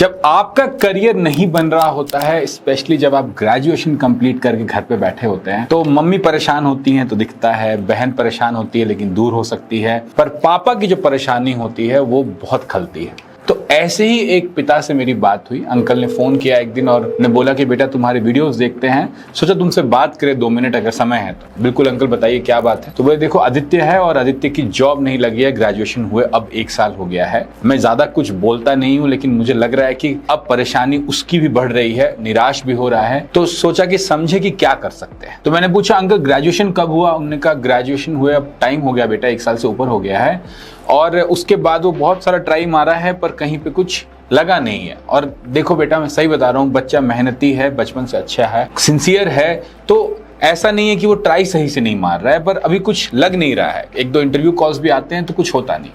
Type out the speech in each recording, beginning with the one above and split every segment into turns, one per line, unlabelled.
जब आपका करियर नहीं बन रहा होता है, स्पेशली जब आप ग्रेजुएशन कंप्लीट करके घर पे बैठे होते हैं, तो मम्मी परेशान होती हैं तो दिखता है, बहन परेशान होती है लेकिन दूर हो सकती है, पर पापा की जो परेशानी होती है वो बहुत खलती है। तो ऐसे ही एक पिता से मेरी बात हुई। अंकल ने फोन किया एक दिन और ने बोला कि बेटा तुम्हारे वीडियोस देखते हैं, सोचा तुमसे बात करें 2 मिनट अगर समय है तो। बिल्कुल अंकल, बताइए क्या बात है। तो बोले देखो आदित्य है और आदित्य की जॉब नहीं लगी है, ग्रेजुएशन हुए अब 1 साल हो गया है। मैं ज्यादा कुछ बोलता नहीं हूँ लेकिन मुझे लग रहा है कि अब परेशानी उसकी भी बढ़ रही है, निराश भी हो रहा है। तो सोचा कि समझे कि क्या कर सकते हैं। तो मैंने पूछा अंकल ग्रेजुएशन कब हुआ। उन्होंने कहा ग्रेजुएशन हुए अब टाइम हो गया बेटा, 1 साल से ऊपर हो गया है, और उसके बाद वो बहुत सारा ट्राई मारा है पर कहीं पे कुछ लगा नहीं है। और देखो बेटा मैं सही बता रहा हूँ, बच्चा मेहनती है, बचपन से अच्छा है, सिंसियर है, तो ऐसा नहीं है कि वो ट्राई सही से नहीं मार रहा है, पर अभी कुछ लग नहीं रहा है। 1-2 इंटरव्यू कॉल्स भी आते हैं तो कुछ होता नहीं।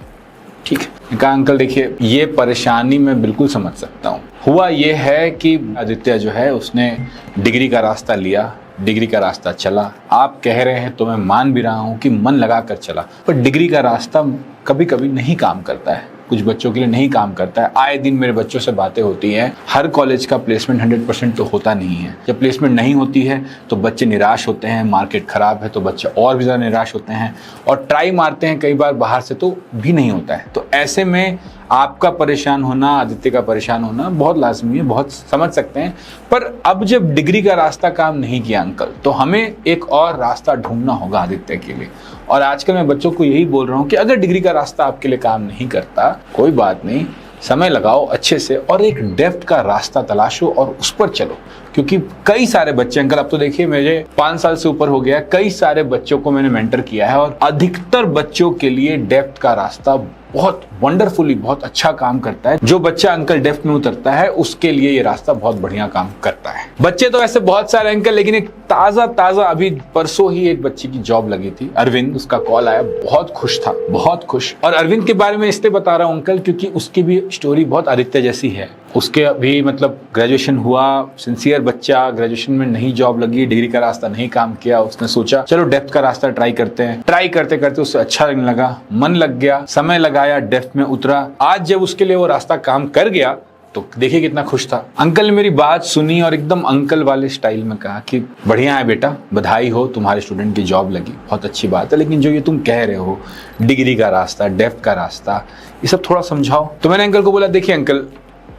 ठीक है, कहा अंकल देखिए ये परेशानी मैं बिल्कुल समझ सकता हूँ। हुआ ये है कि आदित्य जो है उसने डिग्री का रास्ता लिया, डिग्री का रास्ता चला। आप कह रहे हैं तो मैं मान भी रहा हूँ कि मन लगा कर चला, पर डिग्री का रास्ता कभी कभी नहीं काम करता है, कुछ बच्चों के लिए नहीं काम करता है। आए दिन मेरे बच्चों से बातें होती हैं, हर कॉलेज का प्लेसमेंट 100% तो होता नहीं है। जब प्लेसमेंट नहीं होती है तो बच्चे निराश होते हैं, मार्केट खराब है तो बच्चे और भी ज़्यादा निराश होते हैं, और ट्राई मारते हैं कई बार बाहर से तो भी नहीं होता है। तो ऐसे में आपका परेशान होना, आदित्य का परेशान होना बहुत लाजमी है, बहुत समझ सकते हैं। पर अब जब डिग्री का रास्ता काम नहीं किया अंकल, तो हमें एक और रास्ता ढूंढना होगा आदित्य के लिए। और आजकल मैं बच्चों को यही बोल रहा हूँ कि अगर डिग्री का रास्ता आपके लिए काम नहीं करता, कोई बात नहीं, समय लगाओ अच्छे से और एक डेप्थ का रास्ता तलाशो और उस पर चलो। क्योंकि कई सारे बच्चे अंकल, अब तो देखिए मेरे 5 साल से ऊपर हो गया, कई सारे बच्चों को मैंने मेंटर किया है और अधिकतर बच्चों के लिए डेप्थ का रास्ता बहुत वंडरफुली, बहुत अच्छा काम करता है। जो बच्चा अंकल डेप्थ में उतरता है उसके लिए ये रास्ता बहुत बढ़िया काम करता है। बच्चे तो ऐसे बहुत सारे अंकल, लेकिन एक ताजा अभी परसों ही एक बच्चे की जॉब लगी थी, अरविंद, उसका कॉल आया, बहुत खुश था, बहुत खुश। और अरविंद के बारे में इसलिए बता रहा हूं अंकल क्योंकि उसकी भी स्टोरी बहुत आदित्य जैसी है। उसके अभी मतलब ग्रेजुएशन हुआ, सिंसियर बच्चा, ग्रेजुएशन में नहीं जॉब लगी, डिग्री का रास्ता नहीं काम किया, उसने सोचा चलो डेप्थ का रास्ता ट्राई करते हैं। ट्राई करते करते उससे अच्छा लगने लगा, मन लग गया, समय लगाया, डेप्थ में उतरा। आज जब उसके लिए वो रास्ता काम कर गया तो देखिए कितना खुश था। अंकल ने मेरी बात सुनी और एकदम अंकल वाले स्टाइल में कहा कि बढ़िया है बेटा, बधाई हो, तुम्हारे स्टूडेंट की जॉब लगी, बहुत अच्छी बात है, लेकिन जो ये तुम कह रहे हो डिग्री का रास्ता, डेप्थ का रास्ता, ये सब थोड़ा समझाओ। तो मैंने अंकल को बोला देखिए अंकल,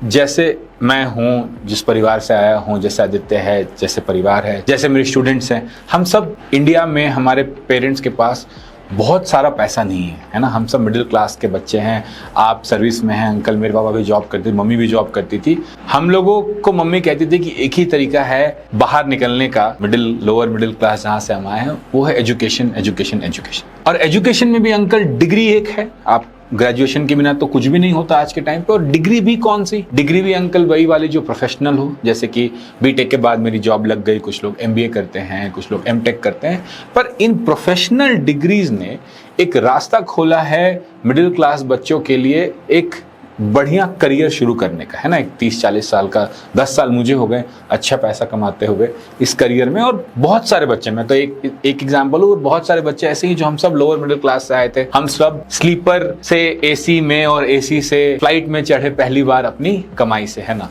जैसे मैं हूँ, जिस परिवार से आया हूँ, जैसे आदित्य है, जैसे परिवार है, जैसे मेरे स्टूडेंट्स हैं, हम सब इंडिया में, हमारे पेरेंट्स के पास बहुत सारा पैसा नहीं है ना, हम सब मिडिल क्लास के बच्चे हैं। आप सर्विस में हैं अंकल, मेरे पापा भी जॉब करते थे, मम्मी भी जॉब करती थी। हम लोगों को मम्मी कहती थी कि एक ही तरीका है बाहर निकलने का, लोअर मिडिल क्लास जहाँ से हम आए हैं, वो है एजुकेशन, एजुकेशन, एजुकेशन। और एजुकेशन में भी अंकल डिग्री एक है, आप ग्रेजुएशन के बिना तो कुछ भी नहीं होता आज के टाइम पे। और डिग्री भी कौन सी डिग्री भी अंकल, वही वाली जो प्रोफेशनल हो, जैसे कि बीटेक के बाद मेरी जॉब लग गई, कुछ लोग एमबीए करते हैं, कुछ लोग एमटेक करते हैं। पर इन प्रोफेशनल डिग्रीज ने एक रास्ता खोला है मिडिल क्लास बच्चों के लिए एक बढ़िया करियर शुरू करने का, है ना। एक 30-40 साल का, 10 साल मुझे हो गए अच्छा पैसा कमाते हुए इस करियर में। और बहुत सारे बच्चे, मैं तो एक एग्जांपल हूँ, बहुत सारे बच्चे ऐसे ही जो हम सब लोअर मिडिल क्लास से आए थे, हम सब स्लीपर से एसी में और एसी से फ्लाइट में चढ़े पहली बार अपनी कमाई से, है ना।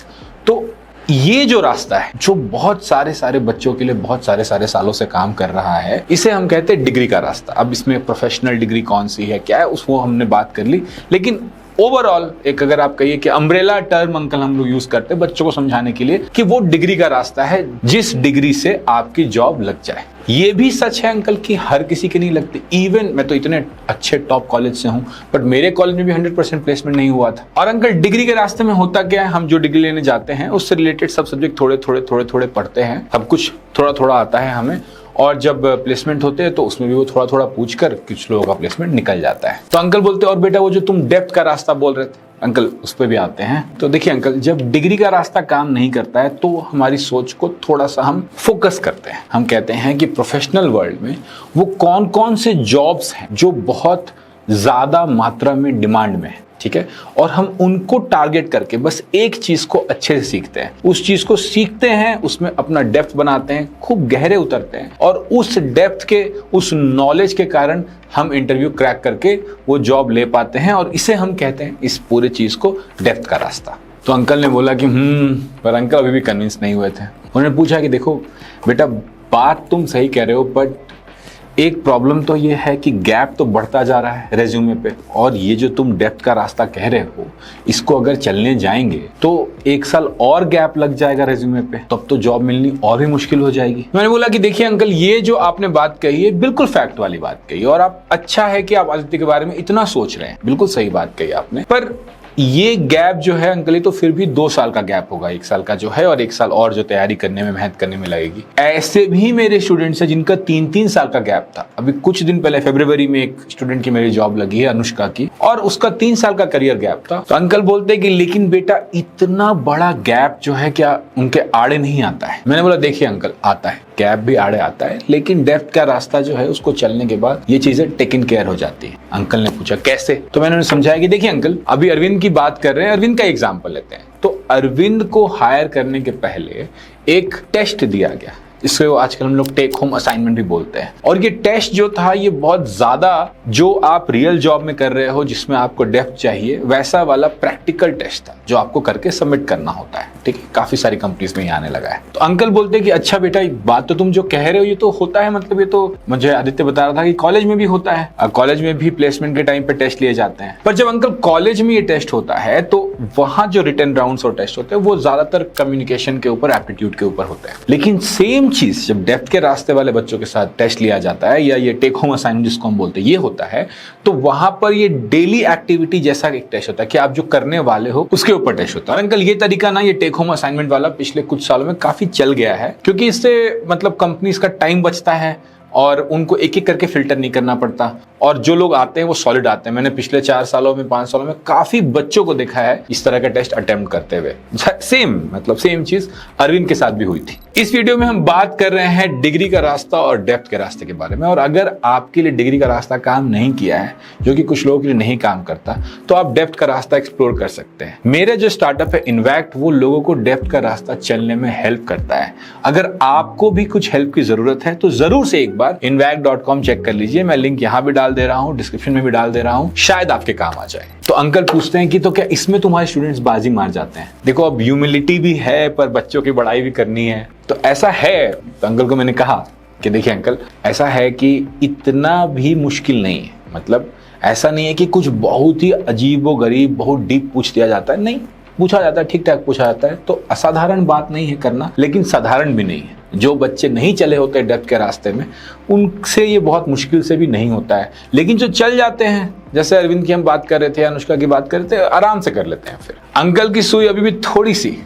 तो ये जो रास्ता है जो बहुत सारे बच्चों के लिए बहुत सारे सालों से काम कर रहा है, इसे हम कहते हैं डिग्री का रास्ता। अब इसमें प्रोफेशनल डिग्री कौन सी है, क्या है, उसको हमने बात कर ली। लेकिन ओवरऑल एक अगर आप कहिए कि अम्ब्रेला टर्म अंकल हम लोग यूज करते हैं बच्चों को समझाने के लिए कि वो डिग्री का रास्ता है जिस डिग्री से आपकी जॉब लग जाए। ये भी सच है अंकल कि हर किसी के नहीं लगती। इवन मैं तो इतने अच्छे टॉप कॉलेज से हूँ, बट मेरे कॉलेज में भी 100% प्लेसमेंट नहीं हुआ था। और अंकल डिग्री के रास्ते में होता क्या है, हम जो डिग्री लेने जाते हैं उससे रिलेटेड सब सब्जेक्ट थोड़े पढ़ते हैं, सब कुछ थोड़ा आता है हमें। और जब प्लेसमेंट होते हैं तो उसमें भी वो थोड़ा पूछकर कुछ लोगों का प्लेसमेंट निकल जाता है। तो अंकल बोलते और बेटा वो जो तुम डेप्थ का रास्ता बोल रहे थे अंकल, उस पर भी आते हैं। तो देखिए अंकल, जब डिग्री का रास्ता काम नहीं करता है तो हमारी सोच को थोड़ा सा हम फोकस करते हैं। हम कहते हैं कि प्रोफेशनल वर्ल्ड में वो कौन से जॉब्स हैं जो बहुत ज्यादा मात्रा में डिमांड में है, ठीक है, और हम उनको टारगेट करके बस एक चीज को अच्छे से सीखते हैं, उस चीज को सीखते हैं, उसमें अपना डेप्थ बनाते हैं, खूब गहरे उतरते हैं, और उस डेप्थ के, उस नॉलेज के कारण हम इंटरव्यू क्रैक करके वो जॉब ले पाते हैं। और इसे हम कहते हैं, इस पूरे चीज को, डेप्थ का रास्ता। तो अंकल ने बोला कि पर अंकल अभी भी कन्विंस नहीं हुए थे। उन्होंने पूछा कि देखो बेटा, बात तुम सही कह रहे हो, बट एक प्रॉब्लम तो ये है कि गैप तो बढ़ता जा रहा है रेज्यूमे पे, और ये जो तुम डेप्थ का रास्ता कह रहे हो, इसको अगर चलने जाएंगे तो 1 साल और गैप लग जाएगा रेज्यूमे पे, तब तो जॉब मिलनी और भी मुश्किल हो जाएगी। मैंने बोला कि देखिए अंकल, ये जो आपने बात कही है बिल्कुल फैक्ट वाली बात कही, और आप अच्छा है कि आप आदित्य के बारे में इतना सोच रहे हैं, बिल्कुल सही बात कही आपने। पर ये गैप जो है अंकल, ये तो फिर भी 2 साल का गैप होगा, 1 साल का जो है और 1 साल और जो तैयारी करने में, मेहनत करने में लगेगी। ऐसे भी मेरे स्टूडेंट्स हैं जिनका 3-3 साल का गैप था। अभी कुछ दिन पहले फरवरी में एक स्टूडेंट की मेरी जॉब लगी है, अनुष्का की, और उसका 3 साल का करियर गैप था। तो अंकल बोलते हैं कि लेकिन बेटा, इतना बड़ा गैप जो है क्या उनके आड़े नहीं आता है? मैंने बोला देखिए अंकल, आता है, गैप भी आड़े आता है, लेकिन डेप्थ का रास्ता जो है उसको चलने के बाद ये चीजें टेकन केयर हो जाती है। अंकल ने पूछा कैसे? तो मैंने उन्हें समझाया कि देखिए अंकल, अभी अरविंद की बात कर रहे हैं, अरविंद का एग्जाम्पल लेते हैं। तो अरविंद को हायर करने के पहले एक टेस्ट दिया गया, इसको आजकल हम लोग टेक होम असाइनमेंट भी बोलते हैं। और ये टेस्ट जो था, ये बहुत ज्यादा जो आप रियल जॉब में कर रहे हो जिसमें आपको डेप्थ चाहिए, वैसा वाला प्रैक्टिकल टेस्ट था जो आपको करके सबमिट करना होता है। ठीक है, काफी सारी कंपनीज में ये आने लगा है। तो अंकल बोलते हैं कि अच्छा बेटा, बात तो तुम जो कह रहे हो ये तो होता है, मतलब ये तो मुझे आदित्य बता रहा था कि कॉलेज में भी होता है, कॉलेज में भी प्लेसमेंट के टाइम पे टेस्ट लिए जाते हैं। पर जब अंकल कॉलेज में ये टेस्ट होता है तो वहां जो रिटन राउंड्स और टेस्ट होते हैं वो ज्यादातर कम्युनिकेशन के ऊपर, एप्टीट्यूड के ऊपर होते हैं। लेकिन सेम चीज जब डेप्थ के रास्ते वाले बच्चों के साथ टेस्ट लिया जाता है, या ये टेक होम असाइनमेंट जिसको हम बोलते हैं, ये होता है, तो वहां पर ये डेली एक्टिविटी जैसा एक टेस्ट होता है कि आप जो करने वाले हो उसके ऊपर टेस्ट होता है। अंकल ये तरीका ना, ये टेक होम असाइनमेंट वाला पिछले कुछ सालों में काफी चल गया है, क्योंकि इससे मतलब कंपनीज का टाइम बचता है और उनको एक एक करके फिल्टर नहीं करना पड़ता, और जो लोग आते हैं वो सॉलिड आते हैं। मैंने पिछले 4 सालों में, 5 सालों में काफी बच्चों को देखा है इस तरह का टेस्ट अटेम्प्ट करते हुए। सेम चीज अरविंद के साथ भी हुई थी। इस वीडियो में हम बात कर रहे हैं डिग्री का रास्ता और डेप्थ के रास्ते के बारे में। और अगर आपके लिए डिग्री का रास्ता काम नहीं किया है, जो कि कुछ लोगों के लिए नहीं काम करता, तो आप डेप्थ का रास्ता एक्सप्लोर कर सकते हैं। मेरा जो स्टार्टअप है इनवैक्ट, वो लोगों को डेप्थ का रास्ता चलने में हेल्प करता है। अगर आपको भी कुछ हेल्प की जरूरत है तो जरूर से एक बार invact.com चेक कर लीजिए। मैं लिंक यहाँ भी डाल दे रहा हूँ, डिस्क्रिप्शन में भी डाल दे रहा हूँ, शायद आपके काम आ जाए। तो अंकल पूछते हैं कि तो क्या इसमें तुम्हारे स्टूडेंट्स बाजी मार जाते हैं? देखो, अब ह्यूमिलिटी भी है पर बच्चों की बड़ाई भी करनी है, तो ऐसा है। तो अंकल को मैंने कहा कि देखिए अंकल, ऐसा है कि इतना भी मुश्किल नहीं है, मतलब ऐसा नहीं है कि कुछ बहुत ही अजीबो गरीब, बहुत डीप पूछ दिया जाता है, नहीं, पूछा जाता है, ठीक ठाक पूछा जाता है। तो असाधारण बात नहीं है करना, लेकिन साधारण भी नहीं है। जो बच्चे नहीं चले होते डेप्थ के रास्ते में, उनसे ये बहुत मुश्किल से भी नहीं होता है। लेकिन जो चल जाते हैं, जैसे अरविंद की हम बात कर रहे थे, अनुष्का की बात कर रहे थे, आराम से कर लेते हैं। फिर अंकल की सुई अभी भी थोड़ी सी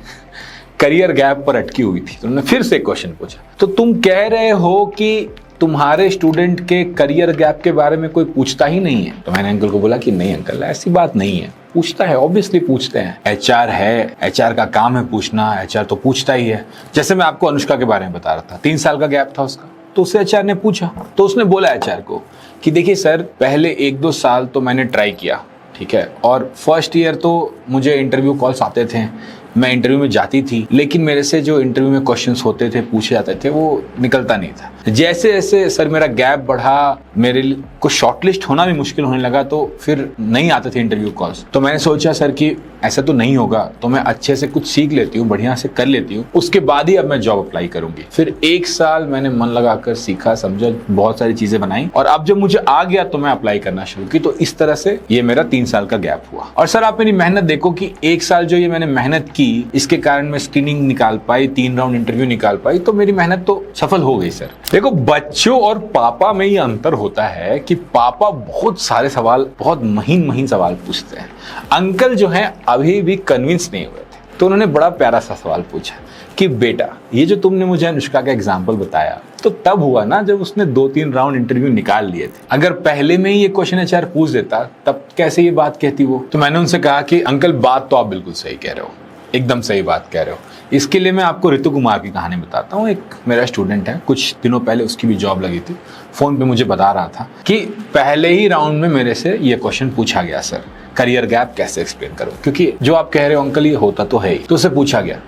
करियर गैप पर अटकी हुई थी, तो उन्होंने फिर से क्वेश्चन पूछा, तो तुम कह रहे हो कि तुम्हारे स्टूडेंट के करियर गैप के बारे में कोई पूछता ही नहीं है? तो मैंने अंकल को बोला कि नहीं अंकल, ऐसी बात नहीं है, पूछता है, ऑब्वियसली पूछते हैं। एचआर है, एचआर का काम है पूछना, एचआर तो पूछता ही है। जैसे मैं आपको अनुष्का के बारे में बता रहा था, 3 साल का गैप था उसका, तो उससे एचआर ने पूछा, तो उसने बोला एचआर को कि देखिए सर, पहले 1-2 साल तो मैंने ट्राई किया, ठीक है, और फर्स्ट ईयर तो मुझे इंटरव्यू कॉल्स आते थे, मैं इंटरव्यू में जाती थी, लेकिन मेरे से जो इंटरव्यू में क्वेश्चंस होते थे, पूछे जाते थे, वो निकलता नहीं था। जैसे जैसे सर मेरा गैप बढ़ा, मेरे को शॉर्टलिस्ट होना भी मुश्किल होने लगा, तो फिर नहीं आते थे इंटरव्यू कॉल्स। तो मैंने सोचा सर कि ऐसा तो नहीं होगा, तो मैं अच्छे से कुछ सीख लेती हूँ, बढ़िया से कर लेती हूँ, उसके बाद ही अब मैं जॉब अप्लाई करूंगी। फिर 1 साल मैंने मन लगाकर सीखा, समझा, बहुत सारी चीजें बनाई, और अब जब मुझे आ गया तो मैं अप्लाई करना शुरू की। तो इस तरह से ये मेरा 3 साल का गैप हुआ। और सर आप मेरी मेहनत देखो कि 1 साल जो ये मैंने मेहनत की, इसके कारण मैं स्क्रीनिंग निकाल पाई, 3 राउंड इंटरव्यू निकाल पाई, तो मेरी मेहनत तो सफल हो गई। सर देखो, बच्चों और पापा में ये अंतर होता है कि पापा बहुत सारे सवाल, बहुत महीन सवाल पूछते हैं। अंकल जो है अभी भी कन्विंस नहीं हुए थे, तो उन्होंने बड़ा प्यारा सा सवाल पूछा कि बेटा, ये जो तुमने मुझे अनुष्का का एग्जाम्पल बताया, तो तब हुआ ना जब उसने 2-3 राउंड इंटरव्यू निकाल लिए थे। अगर पहले में ही ये क्वेश्चन एचआर पूछ देता, तब कैसे ये बात कहती वो? तो मैंने उनसे कहा कि अंकल, बात तो आप बिल्कुल सही कह रहे हो, एकदम सही बात कह रहे हो। इसके लिए मैं आपको ऋतु कुमार की कहानी बताता हूँ। एक मेरा स्टूडेंट है, कुछ दिनों पहले उसकी भी जॉब लगी थी। फोन पे मुझे बता रहा था कि पहले ही राउंड में मेरे से ये क्वेश्चन पूछा गया, सर करियर गैप कैसे एक्सप्लेन करूं, क्योंकि जो आप कह रहे हो अंकल ये होता तो है ही। तो उससे पूछा गया,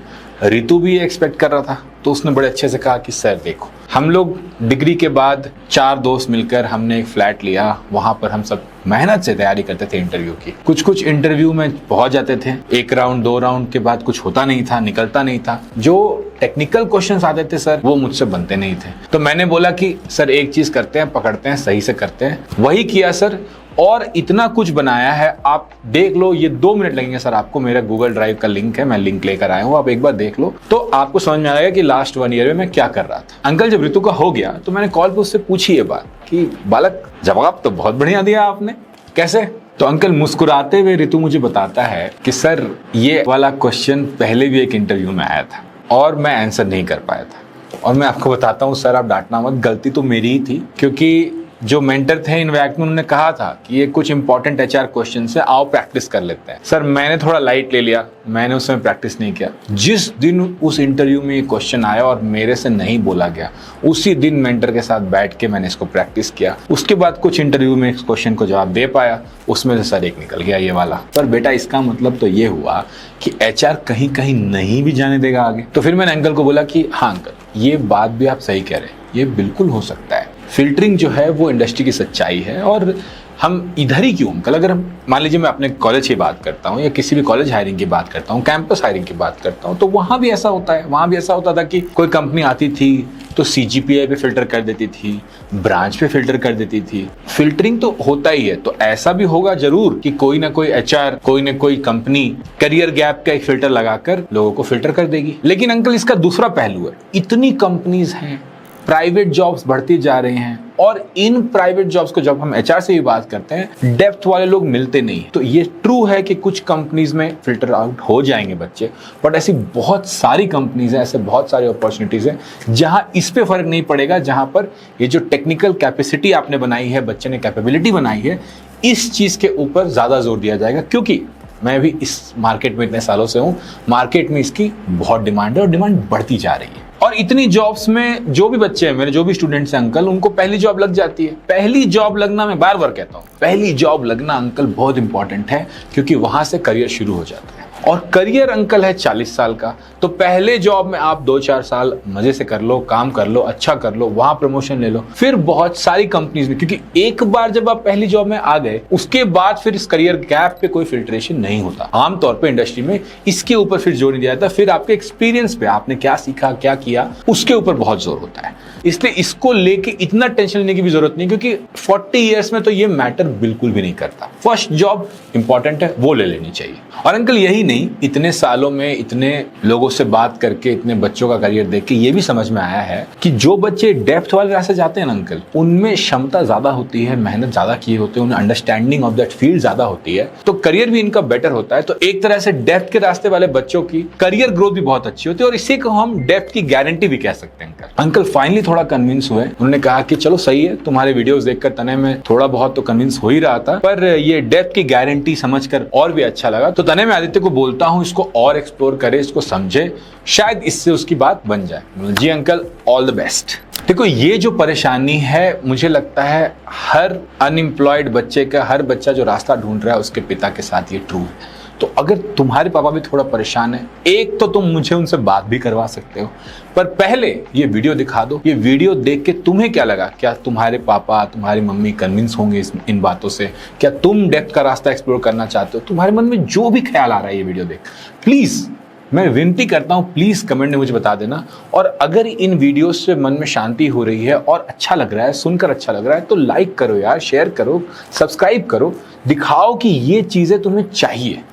रितु भी एक्सपेक्ट कर रहा था। तो उसने बड़े अच्छे से कहा कि सर देखो, हम लोग डिग्री के बाद 4 दोस्त मिलकर हमने एक फ्लैट लिया, वहां पर हम सब मेहनत से तैयारी करते थे इंटरव्यू की। कुछ इंटरव्यू में पहुंच जाते थे, 1 राउंड 2 राउंड के बाद कुछ होता नहीं था, निकलता नहीं था। जो टेक्निकल क्वेश्चंस आते थे सर, वो मुझसे बनते नहीं थे। तो मैंने बोला कि सर एक चीज करते हैं, पकड़ते हैं, सही से करते हैं। वही किया सर, और इतना कुछ बनाया है, आप देख लो। ये 2 मिनट लगेंगे सर आपको, मेरा गूगल ड्राइव का लिंक है, मैं लिंक लेकर आया हूँ, आप एक बार देख लो तो आपको समझ में आएगा कि लास्ट 1 ईयर में मैं क्या कर रहा था। अंकल जब ऋतु का हो गया तो मैंने कॉल पे उससे पूछी ये बात कि बालक, जवाब तो बहुत बढ़िया दिया आपने, कैसे? तो अंकल मुस्कुराते हुए ऋतु मुझे बताता है कि सर ये वाला क्वेश्चन पहले भी एक इंटरव्यू में आया था और मैं आंसर नहीं कर पाया था। और मैं आपको बताता हूँ सर, आप डांटना मत, गलती तो मेरी ही थी, क्योंकि जो मेंटर थे इनवैक्ट में, उन्होंने कहा था कि ये कुछ इंपॉर्टेंट एचआर क्वेश्चन से आओ प्रैक्टिस कर लेते हैं। सर मैंने थोड़ा लाइट ले लिया, मैंने उसमें प्रैक्टिस नहीं किया। जिस दिन उस इंटरव्यू में ये क्वेश्चन आया और मेरे से नहीं बोला गया, उसी दिन मेंटर के साथ बैठ के मैंने इसको प्रैक्टिस किया। उसके बाद कुछ इंटरव्यू में इस क्वेश्चन को जवाब दे पाया, उसमें से सर एक निकल गया ये वाला। पर बेटा इसका मतलब तो ये हुआ कि एचआर कहीं कहीं नहीं भी जाने देगा आगे। तो फिर मैंने अंकल को बोला कि हाँ अंकल, ये बात भी आप सही कह रहे हैं, ये बिल्कुल हो सकता है। फिल्टरिंग जो है वो इंडस्ट्री की सच्चाई है, और हम इधर ही क्यों अंकल, अगर हम मान लीजिए मैं अपने कॉलेज की बात करता हूँ या किसी भी कॉलेज हायरिंग की बात करता हूँ, कैंपस हायरिंग की बात करता हूँ, तो वहाँ भी ऐसा होता है। वहाँ भी ऐसा होता था कि कोई कंपनी आती थी तो CGPA पे फिल्टर कर देती थी, ब्रांच पे फिल्टर कर देती थी। फिल्टरिंग तो होता ही है, तो ऐसा भी होगा जरूर कि कोई ना कोई HR, कोई ना कोई कंपनी करियर गैप का एक फिल्टर लगाकर लोगों को फिल्टर कर देगी। लेकिन अंकल इसका दूसरा पहलू है, इतनी कंपनीज हैं, प्राइवेट जॉब्स बढ़ती जा रही हैं, और इन प्राइवेट जॉब्स को जब हम HR से भी बात करते हैं, डेप्थ वाले लोग मिलते नहीं। तो ये ट्रू है कि कुछ कंपनीज में फिल्टर आउट हो जाएंगे बच्चे, बट ऐसी बहुत सारी कंपनीज हैं, ऐसे बहुत सारी अपॉर्चुनिटीज हैं जहां इस पे फर्क नहीं पड़ेगा, जहां पर ये जो टेक्निकल कैपेसिटी आपने बनाई है, बच्चे ने कैपेबिलिटी बनाई है, इस चीज के ऊपर ज्यादा जोर दिया जाएगा। क्योंकि मैं भी इस मार्केट में इतने सालों से हूं, मार्केट में इसकी बहुत डिमांड है और डिमांड बढ़ती जा रही है। और इतनी जॉब्स में जो भी बच्चे हैं मेरे, जो भी स्टूडेंट्स हैं अंकल, उनको पहली जॉब लग जाती है। पहली जॉब लगना, मैं बार बार कहता हूँ, पहली जॉब लगना अंकल बहुत इंपॉर्टेंट है, क्योंकि वहां से करियर शुरू हो जाता है। और करियर अंकल है 40 साल का, तो पहले जॉब में आप 2-4 साल मजे से कर लो, काम कर लो, अच्छा कर लो, वहां प्रमोशन ले लो, फिर बहुत सारी कंपनीज में, क्योंकि एक बार जब आप पहली जॉब में आ गए, उसके बाद फिर इस करियर गैप पे कोई फिल्ट्रेशन नहीं होता। आमतौर पे इंडस्ट्री में इसके ऊपर फिर जोर नहीं दिया जाता, फिर आपके एक्सपीरियंस पे, आपने क्या सीखा, क्या किया, उसके ऊपर बहुत जोर होता है। इसलिए इसको लेके इतना टेंशन लेने की भी जरूरत नहीं, क्योंकि 40 इयर्स में तो ये मैटर बिल्कुल भी नहीं करता। फर्स्ट जॉब इंपॉर्टेंट है, वो ले लेनी चाहिए। और अंकल यही नहीं, इतने सालों में इतने लोगों से बात करके, इतने बच्चों का करियर देख के ये भी समझ में आया है कि जो बच्चे डेप्थ वाले रास्ते जाते हैं ना अंकल, उनमें क्षमता ज्यादा होती है, मेहनत ज्यादा किए होते हैं, उन्हें अंडरस्टैंडिंग ऑफ दैट फील्ड ज्यादा होती है, तो करियर भी इनका बेटर होता है। तो एक तरह से डेप्थ के रास्ते वाले बच्चों की करियर ग्रोथ भी बहुत अच्छी होती है, और इसी को हम डेप्थ की गारंटी भी कह सकते हैं। अंकल फाइनली थोड़ा कन्विंस हुए, उन्होंने कहा कि चलो सही है, तुम्हारे वीडियोस देखकर तने में थोड़ा बहुत तो कन्विंस हो ही रहा था, पर ये डेप्थ की गारंटी समझकर और भी अच्छा लगा। तो तने में आदित्य को बोलता हूं इसको और एक्सप्लोर करे, इसको समझे, शायद इससे उसकी बात बन जाए। जी अंकल, ऑल द बेस्ट। देखो ये जो परेशानी है, मुझे लगता है हर अनएम्प्लॉयड बच्चे का, हर बच्चा जो रास्ता ढूंढ रहा है उसके पिता के साथ ये ट्रू है। तो अगर तुम्हारे पापा भी थोड़ा परेशान है, एक तो तुम मुझे उनसे बात भी करवा सकते हो, पर पहले ये वीडियो दिखा दो। ये वीडियो देख के तुम्हें क्या लगा? क्या तुम्हारे पापा, तुम्हारी मम्मी कन्विंस होंगे इन बातों से? क्या तुम डेप्थ का रास्ता एक्सप्लोर करना चाहते हो? तुम्हारे मन में जो भी ख्याल आ रहा है ये वीडियो देख, प्लीज मैं विनती करता हूं, प्लीज कमेंट में मुझे बता देना। और अगर इन वीडियोस से मन में शांति हो रही है और अच्छा लग रहा है, सुनकर अच्छा लग रहा है, तो लाइक करो यार, शेयर करो, सब्सक्राइब करो, दिखाओ कि ये चीजें तुम्हें चाहिए।